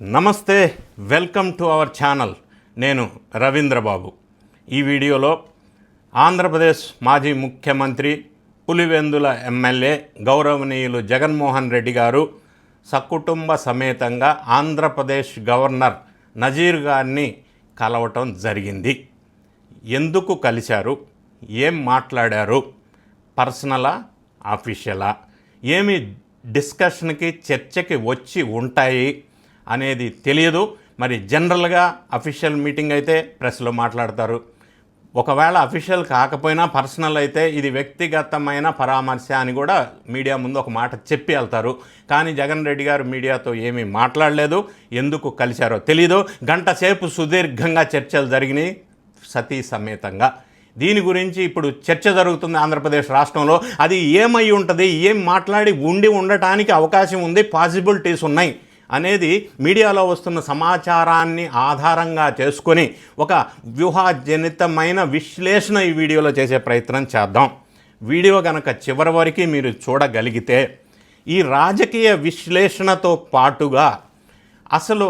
నమస్తే, welcome to our channel. నేను రవీంద్రబాబు. ఈ వీడియోలో ఆంధ్రప్రదేశ్ మాజీ ముఖ్యమంత్రి పులివెందుల ఎమ్మెల్యే గౌరవనీయులు జగన్మోహన్ రెడ్డి గారు సకుటుంబ సమేతంగా ఆంధ్రప్రదేశ్ గవర్నర్ నజీర్ గారిని కలవటం జరిగింది. ఎందుకు కలిశారు, ఏం మాట్లాడారు, పర్సనలా ఆఫీషియలా, ఏమి డిస్కషన్కి చర్చకి వచ్చి ఉంటాయి అనేది తెలియదు. మరి జనరల్గా అఫీషియల్ మీటింగ్ అయితే ప్రెస్లో మాట్లాడతారు. ఒకవేళ అఫీషియల్ కాకపోయినా పర్సనల్ అయితే ఇది వ్యక్తిగతమైన పరామర్శ అని కూడా మీడియా ముందు ఒక మాట చెప్పి వెళ్తారు. కానీ జగన్ రెడ్డి గారు మీడియాతో ఏమీ మాట్లాడలేదు. ఎందుకు కలిశారో తెలీదు. గంట సేపు సుదీర్ఘంగా చర్చలు జరిగినాయి సతీ సమేతంగా. దీని గురించి ఇప్పుడు చర్చ జరుగుతుంది ఆంధ్రప్రదేశ్ రాష్ట్రంలో. అది ఏమై ఉంటుంది, ఏం మాట్లాడి ఉండటానికి అవకాశం ఉంది, పాసిబిలిటీస్ ఉన్నాయి అనేది మీడియాలో వస్తున్న సమాచారాన్ని ఆధారంగా చేసుకొని ఒక వ్యూహజనితమైన విశ్లేషణ ఈ వీడియోలో చేసే ప్రయత్నం చేద్దాం. వీడియో కనుక చివరి వరకు మీరు చూడగలిగితే ఈ రాజకీయ విశ్లేషణతో పాటుగా అసలు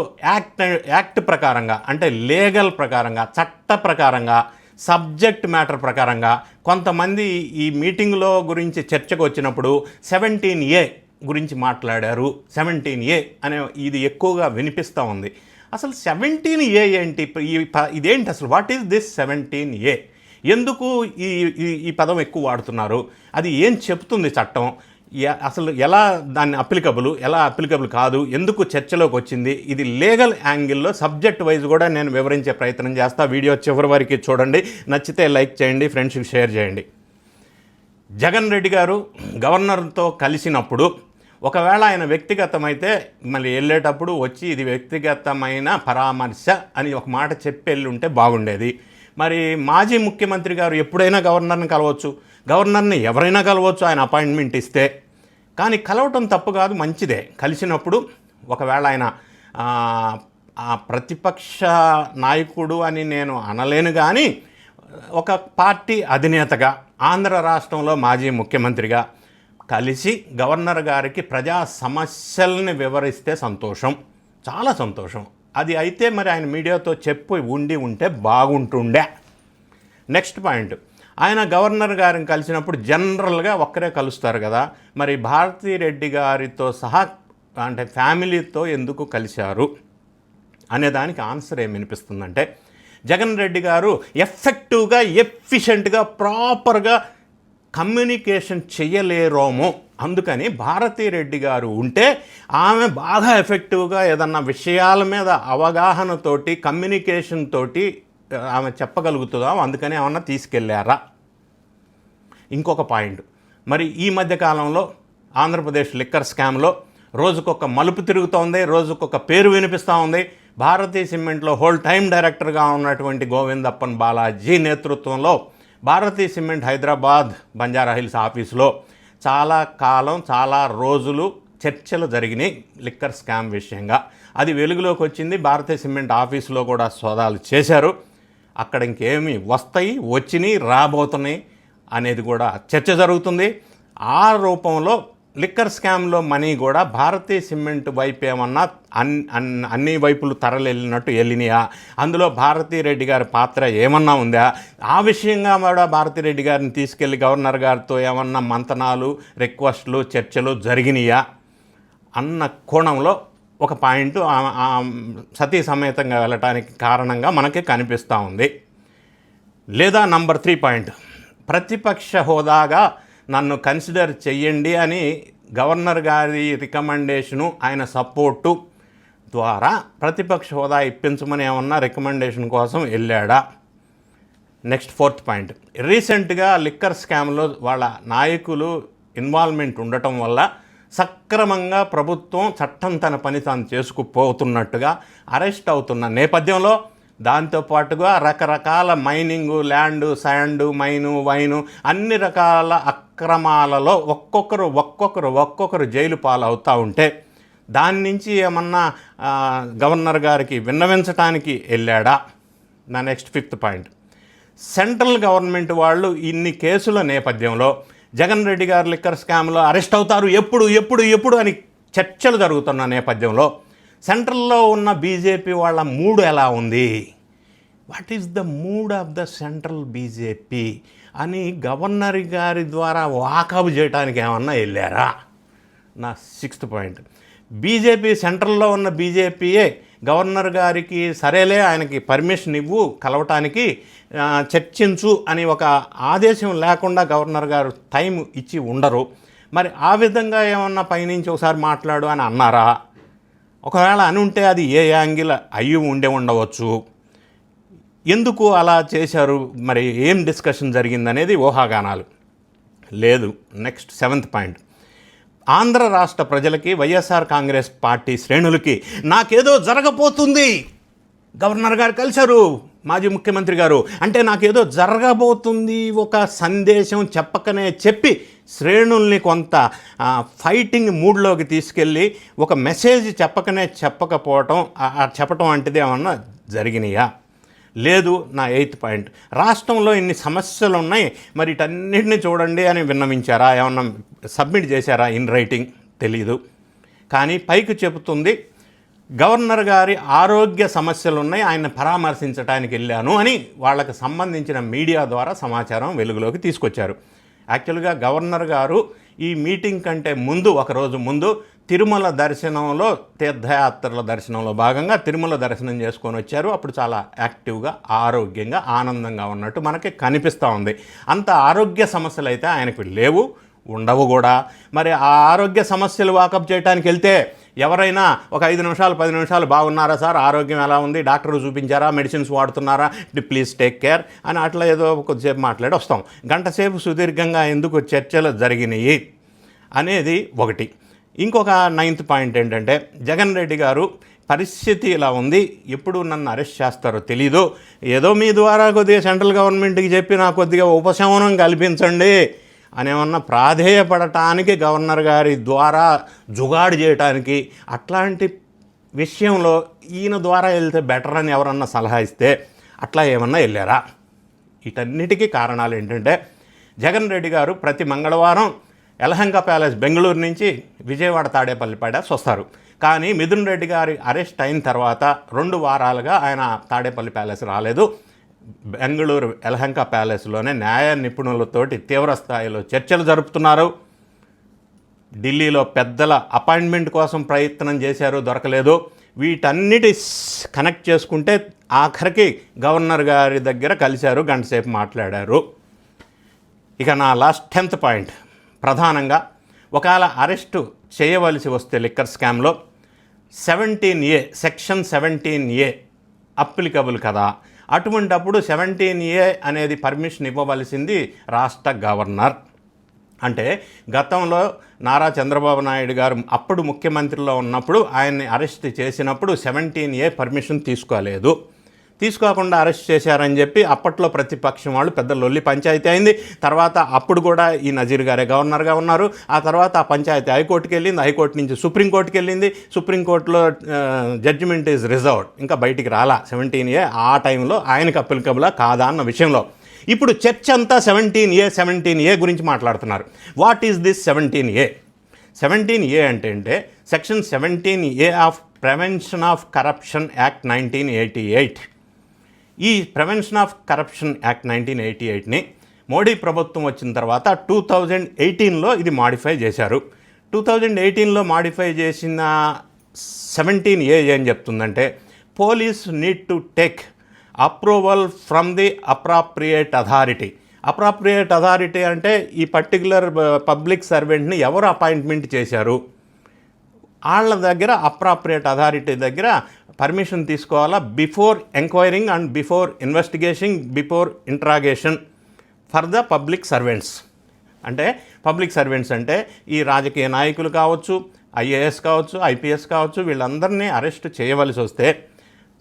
యాక్ట్ ప్రకారంగా, అంటే లీగల్ ప్రకారంగా, చట్ట ప్రకారంగా, సబ్జెక్ట్ మ్యాటర్ ప్రకారంగా కొంతమంది ఈ మీటింగ్లో గురించి చర్చకు వచ్చినప్పుడు 17A గురించి మాట్లాడారు. 17A అనే ఇది ఎక్కువగా వినిపిస్తూ ఉంది. అసలు 17A ఏంటి, ఇదేంటి అసలు, వాట్ ఈజ్ దిస్ 17A? ఎందుకు ఈ పదం ఎక్కువ వాడుతున్నారు, అది ఏం చెప్తుంది చట్టం, అసలు ఎలా దాన్ని ఎలా అప్లికబుల్ కాదు, ఎందుకు చర్చలోకి వచ్చింది, ఇది లీగల్ యాంగిల్లో సబ్జెక్ట్ వైజ్ కూడా నేను వివరించే ప్రయత్నం చేస్తా. వీడియో చివరి వరకు చూడండి. నచ్చితే లైక్ చేయండి, ఫ్రెండ్స్కి షేర్ చేయండి. జగన్ రెడ్డి గారు గవర్నర్తో కలిసినప్పుడు ఒకవేళ ఆయన వ్యక్తిగతమైతే మళ్ళీ వెళ్ళేటప్పుడు వచ్చి ఇది వ్యక్తిగతమైన పరామర్శ అని ఒక మాట చెప్పి వెళ్ళి ఉంటే బాగుండేది. మరి మాజీ ముఖ్యమంత్రి గారు ఎప్పుడైనా గవర్నర్ని కలవచ్చు, గవర్నర్ని ఎవరైనా కలవచ్చు ఆయన అపాయింట్మెంట్ ఇస్తే. కానీ కలవటం తప్పు కాదు, మంచిదే. కలిసినప్పుడు ఒకవేళ ఆయన ప్రతిపక్ష నాయకుడు అని నేను అనలేను, కానీ ఒక పార్టీ అధినేతగా ఆంధ్ర రాష్ట్రంలో మాజీ ముఖ్యమంత్రిగా కలిసి గవర్నర్ గారికి ప్రజా సమస్యల్ని వివరిస్తే సంతోషం, చాలా సంతోషం. అది అయితే మరి ఆయన మీడియాతో చెప్పి ఉంటే బాగుంటుండే. నెక్స్ట్ పాయింట్, ఆయన గవర్నర్ గారిని కలిసినప్పుడు జనరల్గా ఒక్కరే కలుస్తారు కదా, మరి భారతీ రెడ్డి గారితో సహా అంటే ఫ్యామిలీతో ఎందుకు కలిశారు అనే దానికి ఆన్సర్ ఏమి వినిపిస్తుందంటే, జగన్ రెడ్డి గారు ఎఫెక్టివ్గా, ఎఫిషియెంట్గా, ప్రాపర్గా కమ్యూనికేషన్ చేయలేరోమో, అందుకని భారతీ రెడ్డి గారు ఉంటే ఆమె బాగా ఎఫెక్టివ్గా ఏదన్నా విషయాల మీద అవగాహనతోటి, కమ్యూనికేషన్ తోటి ఆమె చెప్పగలుగుతుందా, అందుకని ఏమన్నా తీసుకెళ్ళారా? ఇంకొక పాయింట్, మరి ఈ మధ్యకాలంలో ఆంధ్రప్రదేశ్ లిక్కర్ స్కామ్లో రోజుకొక మలుపు తిరుగుతోంది, రోజుకొక పేరు వినిపిస్తూ ఉంది. భారతీ సిమెంట్లో హోల్ టైం డైరెక్టర్గా ఉన్నటువంటి గోవిందప్పన్ బాలాజీ నేతృత్వంలో భారతీ సిమెంట్ హైదరాబాద్ బంజారాహిల్స్ ఆఫీసులో చాలా కాలం, చాలా రోజులు చర్చలు జరిగినాయి లిక్కర్ స్కామ్ విషయంగా. అది వెలుగులోకి వచ్చింది. భారతీ సిమెంట్ ఆఫీసులో కూడా సోదాలు చేశారు. అక్కడ ఇంకేమి వస్తాయి, వచ్చినాయి, రాబోతున్నాయి అనేది కూడా చర్చ జరుగుతుంది. ఆ రూపంలో లిక్కర్ స్కామ్లో మనీ కూడా భారతీ సిమెంట్ వైపు ఏమన్నా అన్ని వైపులు తరలినట్టు వెళ్ళినాయా, అందులో భారతీ రెడ్డి గారి పాత్ర ఏమన్నా ఉందా, ఆ విషయంగా కూడా భారతీ రెడ్డి గారిని తీసుకెళ్లి గవర్నర్ గారితో ఏమన్నా మంతనాలు, రిక్వెస్ట్లు, చర్చలు జరిగినాయా అన్న కోణంలో ఒక పాయింట్ సతీ సమేతంగా వెళ్ళటానికి కారణంగా మనకి కనిపిస్తూ ఉంది. లేదా నంబర్ 3 పాయింట్, ప్రతిపక్ష హోదాగా నన్ను కన్సిడర్ చెయ్యండి అని గవర్నర్ గారి రికమెండేషను, ఆయన సపోర్టు ద్వారా ప్రతిపక్ష హోదా ఇప్పించమని ఏమన్నా రికమెండేషన్ కోసం వెళ్ళాడా? నెక్స్ట్ 4th పాయింట్, రీసెంట్గా లిక్కర్ స్కామ్లో వాళ్ళ నాయకులు ఇన్వాల్వ్మెంట్ ఉండటం వల్ల సక్రమంగా ప్రభుత్వం చట్టం తన పని తాను చేసుకుపోతున్నట్టుగా అరెస్ట్ అవుతున్న నేపథ్యంలో, దాంతోపాటుగా రకరకాల mining, land, sand, mine, wine, అన్ని రకాల అక్రమాలలో ఒక్కొక్కరు జైలు పాలవుతూ ఉంటే దాని నుంచి ఏమన్నా గవర్నర్ గారికి విన్నవించడానికి వెళ్ళాడా? నా next 5th point, central government వాళ్ళు ఇన్ని కేసుల నేపథ్యంలో జగన్ రెడ్డి గారు లిక్కర్ స్కామ్లో అరెస్ట్ అవుతారు ఎప్పుడు అని చర్చలు జరుగుతున్న నేపథ్యంలో సెంట్రల్లో ఉన్న బీజేపీ వాళ్ళ మూడ్ ఎలా ఉంది, what is the mood of the central BJP అని గవర్నర్ గారి ద్వారా వాకప్ చేయడానికి ఏమన్నా వెళ్ళారా? నా 6th పాయింట్. బీజేపీ సెంట్రల్లో ఉన్న బీజేపీయే గవర్నర్ గారికి సరేలే ఆయనకి పర్మిషన్ ఇవ్వు కలవటానికి, చర్చించు అని ఒక ఆదేశం లేకుండా గవర్నర్ గారు టైం ఇచ్చి ఉండరు. మరి ఆ విధంగా ఏమన్నా పైనుంచి ఒకసారి మాట్లాడు అని అన్నారా? ఒకవేళ అని ఉంటే అది ఏ యాంగిల్ అయ్యి ఉండవచ్చు. ఎందుకు అలా చేశారు, మరి ఏం డిస్కషన్ జరిగిందనేది ఊహాగానాలు. లేదు. Next 7th point. ఆంధ్ర రాష్ట్ర ప్రజలకి, వైఎస్ఆర్ కాంగ్రెస్ పార్టీ శ్రేణులకి నాకేదో జరగబోతుంది, గవర్నర్ గారు కలిశారు మాజీ ముఖ్యమంత్రి గారు అంటే నాకేదో జరగబోతుంది ఒక సందేశం చెప్పకనే చెప్పి శ్రేణుల్ని కొంత ఫైటింగ్ మూడ్లోకి తీసుకెళ్ళి ఒక మెసేజ్ చెప్పకనే చెప్పకపోవటం, చెప్పటం వంటిది ఏమన్నా జరిగినాయా? లేదు. నా 8th పాయింట్. రాష్ట్రంలో ఇన్ని సమస్యలు ఉన్నాయి, మరి వీటన్నిటిని చూడండి అని విన్నవించారా, ఏమన్నా సబ్మిట్ చేశారా ఇన్ రైటింగ్? తెలీదు. కానీ పైకి చెబుతుంది గవర్నర్ గారి ఆరోగ్య సమస్యలు ఉన్నాయి, ఆయన పరామర్శించడానికి వెళ్ళాను అని వాళ్ళకి సంబంధించిన మీడియా ద్వారా సమాచారం వెలుగులోకి తీసుకొచ్చారు. యాక్చువల్గా గవర్నర్ గారు ఈ మీటింగ్ కంటే ముందు, ఒకరోజు ముందు తిరుమల దర్శనంలో, తీర్థయాత్రల దర్శనంలో భాగంగా తిరుమల దర్శనం చేసుకొని వచ్చారు. అప్పుడు చాలా యాక్టివ్గా, ఆరోగ్యంగా, ఆనందంగా ఉన్నట్టు మనకి కనిపిస్తూ ఉంది. అంత ఆరోగ్య సమస్యలు అయితే ఆయనకు లేవు, ఉండవు కూడా. మరి ఆ ఆరోగ్య సమస్యలు వాకప్ చేయడానికి వెళ్తే ఎవరైనా ఒక 5 నిమిషాలు 10 నిమిషాలు బాగున్నారా సార్, ఆరోగ్యం ఎలా ఉంది, డాక్టర్ చూపించారా, మెడిసిన్స్ వాడుతున్నారా, ప్లీజ్ టేక్ కేర్ అని అట్లా ఏదో కొద్దిసేపు మాట్లాడి వస్తాం. గంట సేపు సుదీర్ఘంగా ఎందుకు చర్చలు జరిగినాయి అనేది ఒకటి. ఇంకొక 9th పాయింట్ ఏంటంటే, జగన్ రెడ్డి గారు పరిస్థితి ఇలా ఉంది, ఎప్పుడు నన్ను అరెస్ట్ చేస్తారో తెలీదు, ఏదో మీ ద్వారా కొద్దిగా సెంట్రల్ గవర్నమెంట్కి చెప్పి నాకు కొద్దిగా ఉపశమనం కల్పించండి అనేమన్నా ప్రాధేయపడటానికి, గవర్నర్ గారి ద్వారా జుగాడు చేయటానికి, అట్లాంటి విషయంలో ఈయన ద్వారా వెళ్తే బెటర్ అని ఎవరన్నా సలహా ఇస్తే అట్లా ఏమన్నా వెళ్ళారా? వీటన్నిటికీ కారణాలు ఏంటంటే, జగన్ రెడ్డి గారు ప్రతి మంగళవారం యలహంక ప్యాలెస్ బెంగళూరు నుంచి విజయవాడ తాడేపల్లి ప్యాలెస్ వస్తారు. కానీ మిథున్ రెడ్డి గారి అరెస్ట్ అయిన తర్వాత 2 వారాలుగా ఆయన తాడేపల్లి ప్యాలెస్ రాలేదు. బెంగళూరు యలహంక ప్యాలెస్లోనే న్యాయ నిపుణులతోటి తీవ్ర స్థాయిలో చర్చలు జరుపుతున్నారు. ఢిల్లీలో పెద్దల అపాయింట్మెంట్ కోసం ప్రయత్నం చేశారు, దొరకలేదు. వీటన్నిటి కనెక్ట్ చేసుకుంటే ఆఖరికి గవర్నర్ గారి దగ్గర కలిశారు, గంటసేపు మాట్లాడారు. ఇక నా లాస్ట్ 10th పాయింట్. ప్రధానంగా ఒకవేళ అరెస్టు చేయవలసి వస్తే లిక్కర్ స్కామ్లో 17A, సెక్షన్ 17A అప్లికబుల్ కదా. అటువంటప్పుడు 17A అనేది పర్మిషన్ ఇవ్వవలసింది రాష్ట్ర గవర్నర్. అంటే గతంలో నారా చంద్రబాబు నాయుడు గారు అప్పుడు ముఖ్యమంత్రిలో ఉన్నప్పుడు ఆయన్ని అరెస్ట్ చేసినప్పుడు 17A పర్మిషన్ తీసుకోకుండా అరెస్ట్ చేశారని చెప్పి అప్పట్లో ప్రతిపక్షం వాళ్ళు పెద్ద లొల్లి పంచాయతీ అయింది. తర్వాత అప్పుడు కూడా ఈ నజీర్ గారే గవర్నర్గా ఉన్నారు. ఆ తర్వాత ఆ పంచాయతీ హైకోర్టుకి వెళ్ళింది, హైకోర్టు నుంచి సుప్రీంకోర్టుకి వెళ్ళింది. సుప్రీంకోర్టులో జడ్జిమెంట్ ఈజ్ రిజర్వ్డ్, ఇంకా బయటికి రాలా 17A ఆ టైంలో ఆయనకు అప్లికబులా కాదా అన్న విషయంలో. ఇప్పుడు చర్చ అంతా 17A గురించి మాట్లాడుతున్నారు. What is this 17A? 17A అంటే section 17A of prevention of corruption act 1988. ఈ ప్రివెన్షన్ ఆఫ్ కరప్షన్ యాక్ట్ 1988ని మోడీ ప్రభుత్వం వచ్చిన తర్వాత 2018లో ఇది మాడిఫై చేశారు. 2018లో మాడిఫై చేసిన 17A ఏం చెప్తుందంటే, police need to take approval from the appropriate authority. Appropriate authority అంటే ఈ పర్టికులర్ పబ్లిక్ సర్వెంట్ని ఎవరు అపాయింట్మెంట్ చేశారు, వాళ్ళ దగ్గర అప్రాప్రియేట్ అథారిటీ దగ్గర పర్మిషన్ తీసుకోవాలా, before enquiring and before investigation, before interrogation for the public servants. అంటే పబ్లిక్ సర్వెంట్స్ అంటే ఈ రాజకీయ నాయకులు కావచ్చు, IAS కావచ్చు, IPS కావచ్చు, వీళ్ళందరినీ అరెస్ట్ చేయవలసి వస్తే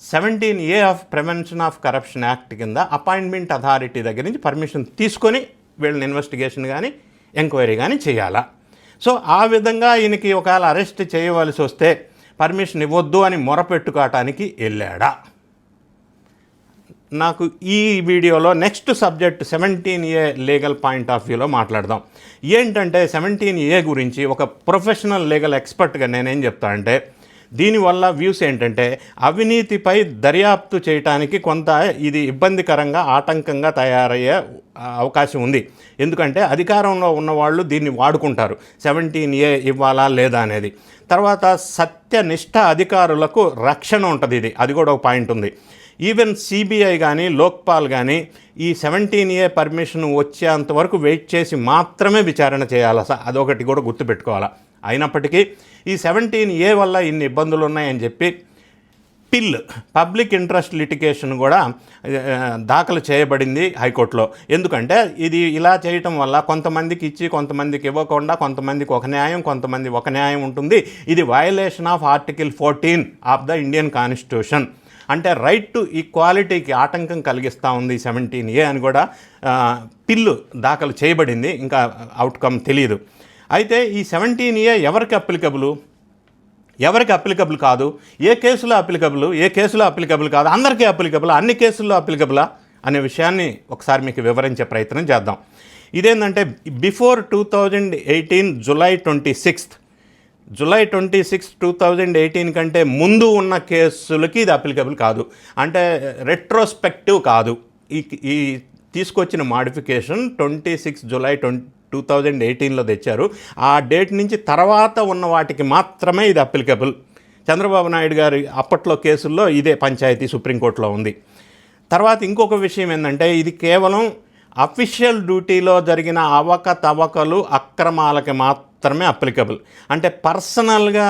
17A of prevention of corruption act కింద అపాయింట్మెంట్ అథారిటీ దగ్గర నుంచి పర్మిషన్ తీసుకొని వీళ్ళని ఇన్వెస్టిగేషన్ కానీ ఎంక్వైరీ కానీ చేయాలా. సో ఆ విధంగా ఈయనకి ఒకవేళ అరెస్ట్ చేయవలసి వస్తే పర్మిషన్ ఇవ్వద్దు అని మొరపెట్టుకోవటానికి వెళ్ళాడా? నాకు ఈ వీడియోలో next subject 17A legal point of వ్యూలో మాట్లాడదాం. ఏంటంటే 17A గురించి ఒక ప్రొఫెషనల్ లీగల్ ఎక్స్పర్ట్గా నేనేం చెప్తా అంటే, దీనివల్ల వ్యూస్ ఏంటంటే అవినీతిపై దర్యాప్తు చేయడానికి కొంత ఇది ఇబ్బందికరంగా ఆటంకంగా తయారయ్యే అవకాశం ఉంది. ఎందుకంటే అధికారంలో ఉన్నవాళ్ళు దీన్ని వాడుకుంటారు, 17A ఇవ్వాలా లేదా అనేది. తర్వాత సత్యనిష్ట అధికారులకు రక్షణ ఉంటుంది, అది కూడా ఒక పాయింట్ ఉంది. ఈవెన్ సిబిఐ కానీ లోక్పాల్ కానీ ఈ 17A పర్మిషన్ వచ్చేంతవరకు వెయిట్ చేసి మాత్రమే విచారణ చేయాలి, అదొకటి కూడా గుర్తుపెట్టుకోవాలి. అయినప్పటికీ ఈ 17A వల్ల ఇన్ని ఇబ్బందులు ఉన్నాయని చెప్పి పిల్ పబ్లిక్ ఇంట్రెస్ట్ లిటిగేషన్ కూడా దాఖలు చేయబడింది హైకోర్టులో. ఎందుకంటే ఇది ఇలా చేయటం వల్ల కొంతమందికి ఇచ్చి కొంతమందికి ఇవ్వకుండా కొంతమందికి ఒక న్యాయం కొంతమంది ఒక న్యాయం ఉంటుంది. ఇది violation of article 14 of the Indian constitution. అంటే రైట్ టు ఈక్వాలిటీకి ఆటంకం కలిగిస్తూ ఉంది 17A అని కూడా పిల్లు దాఖలు చేయబడింది. ఇంకా అవుట్కమ్ తెలియదు. అయితే ఈ 17A ఎవరికి అప్లికబుల్ కాదు, ఏ కేసులో అప్లికబుల్ కాదు, అందరికీ అప్లికబుల్, అన్ని కేసుల్లో అప్లికబులా అనే విషయాన్ని ఒకసారి మీకు వివరించే ప్రయత్నం చేద్దాం. ఇదేంటంటే బిఫోర్ 2018 జూలై 26 2018 కంటే ముందు ఉన్న కేసులకి ఇది అప్లికబుల్ కాదు. అంటే రెట్రోస్పెక్టివ్ కాదు. ఈ తీసుకొచ్చిన మాడిఫికేషన్ 26 జూలై 2018లో తెచ్చారు. ఆ డేట్ నుంచి తర్వాత ఉన్న వాటికి మాత్రమే ఇది అప్లికబుల్. చంద్రబాబు నాయుడు గారి అప్పట్లో కేసుల్లో ఇదే పంచాయతీ సుప్రీంకోర్టులో ఉంది. తర్వాత ఇంకొక విషయం ఏంటంటే ఇది కేవలం అఫీషియల్ డ్యూటీలో జరిగిన అవకతవకలు అక్రమాలకి మాత్రమే అప్లికబుల్. అంటే పర్సనల్గా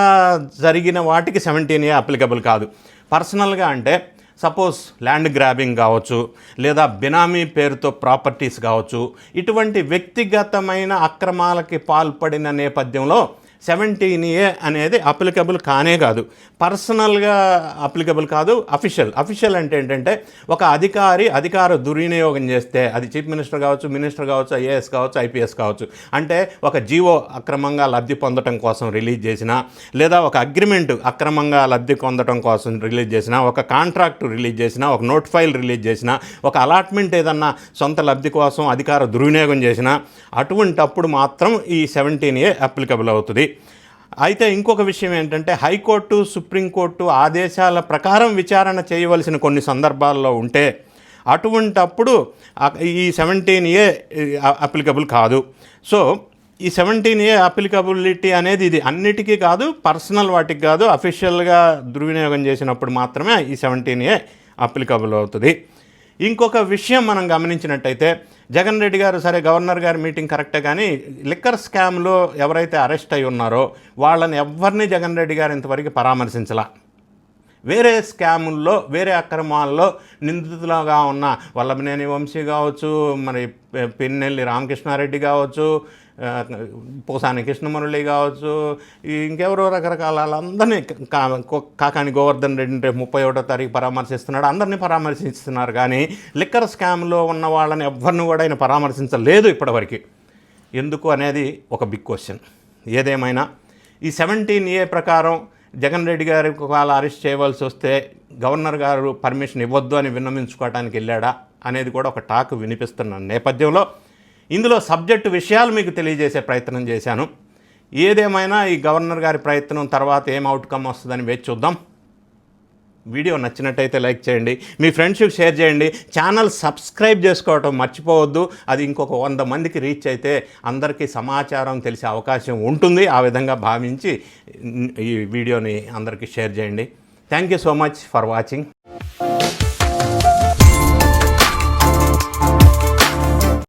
జరిగిన వాటికి 17A అప్లికబుల్ కాదు. పర్సనల్గా అంటే సపోజ్ ల్యాండ్ గ్రాబింగ్ కావచ్చు, లేదా బినామీ పేరుతో ప్రాపర్టీస్ కావచ్చు, ఇటువంటి వ్యక్తిగతమైన అక్రమాలకి పాల్పడిన నేపథ్యంలో 17A అనేది అప్లికబుల్ కానే కాదు. పర్సనల్గా అప్లికబుల్ కాదు. అఫీషియల్ అంటే ఏంటంటే ఒక అధికార దుర్వినియోగం చేస్తే, అది చీఫ్ మినిస్టర్ కావచ్చు, ఐఏఎస్ కావచ్చు, ఐపీఎస్ కావచ్చు, అంటే ఒక జీవో అక్రమంగా లబ్ధి పొందడం కోసం రిలీజ్ చేసినా, లేదా ఒక అగ్రిమెంట్ అక్రమంగా లబ్ధి పొందడం కోసం రిలీజ్ చేసినా, ఒక కాంట్రాక్ట్ రిలీజ్ చేసినా, ఒక నోట్ ఫైల్ రిలీజ్ చేసినా, ఒక అలాట్మెంట్ ఏదన్నా సొంత లబ్ధి కోసం అధికార దుర్వినియోగం చేసినా, అటువంటప్పుడు మాత్రం ఈ 17A అప్లికబుల్ అవుతుంది. అయితే ఇంకొక విషయం ఏంటంటే హైకోర్టు సుప్రీంకోర్టు ఆదేశాల ప్రకారం విచారణ చేయవలసిన కొన్ని సందర్భాల్లో ఉంటే అటువంటప్పుడు ఈ 17A అప్లికబుల్ కాదు. సో ఈ 17A అప్లికబిలిటీ అనేది ఇది అన్నిటికీ కాదు, పర్సనల్ వాటికి కాదు, అఫీషియల్గా దుర్వినియోగం చేసినప్పుడు మాత్రమే ఈ 17A అప్లికబుల్ అవుతుంది. ఇంకొక విషయం మనం గమనించినట్టయితే జగన్ రెడ్డి గారు, సరే గవర్నర్ గారి మీటింగ్ కరెక్టే, కానీ లిక్కర్ స్కామ్లో ఎవరైతే అరెస్ట్ అయి ఉన్నారో వాళ్ళని ఎవరిని జగన్ రెడ్డి గారు ఇంతవరకు పరామర్శించలా. వేరే స్కాముల్లో వేరే అక్రమాల్లో నిందితులుగా ఉన్న వల్లభనేని వంశీ కావచ్చు, మరి పిన్నెల్లి రామకృష్ణారెడ్డి కావచ్చు, పోసాని కృష్ణమురళి కావచ్చు, ఇంకెవరో రకరకాల వాళ్ళందరినీ కాకాని గోవర్ధన్ రెడ్డి 31వ తారీఖు పరామర్శిస్తున్నాడు, అందరినీ పరామర్శిస్తున్నారు. కానీ లిక్కర్ స్కామ్లో ఉన్న వాళ్ళని ఎవరిని కూడా ఆయన పరామర్శించలేదు ఇప్పటివరకు. ఎందుకు అనేది ఒక బిగ్ క్వశ్చన్. ఏదేమైనా ఈ 17A ప్రకారం జగన్ రెడ్డి గారికి ఒకవేళ అరెస్ట్ చేయవలసి వస్తే గవర్నర్ గారు పర్మిషన్ ఇవ్వద్దు అని విన్నవించుకోవడానికి వెళ్ళాడా అనేది కూడా ఒక టాక్ వినిపిస్తున్న నేపథ్యంలో ఇందులో సబ్జెక్టు విషయాలు మీకు తెలియజేసే ప్రయత్నం చేశాను. ఏదేమైనా ఈ గవర్నర్ గారి ప్రయత్నం తర్వాత ఏం అవుట్కమ్ వస్తుందని వేచి చూద్దాం. వీడియో నచ్చినట్టయితే లైక్ చేయండి, మీ ఫ్రెండ్స్కి షేర్ చేయండి, ఛానల్ సబ్స్క్రైబ్ చేసుకోవటం మర్చిపోవద్దు. అది ఇంకొక 100 మందికి రీచ్ అయితే అందరికీ సమాచారం తెలిసే అవకాశం ఉంటుంది. ఆ విధంగా భావించి ఈ వీడియోని అందరికీ షేర్ చేయండి. Thank you so much for watching.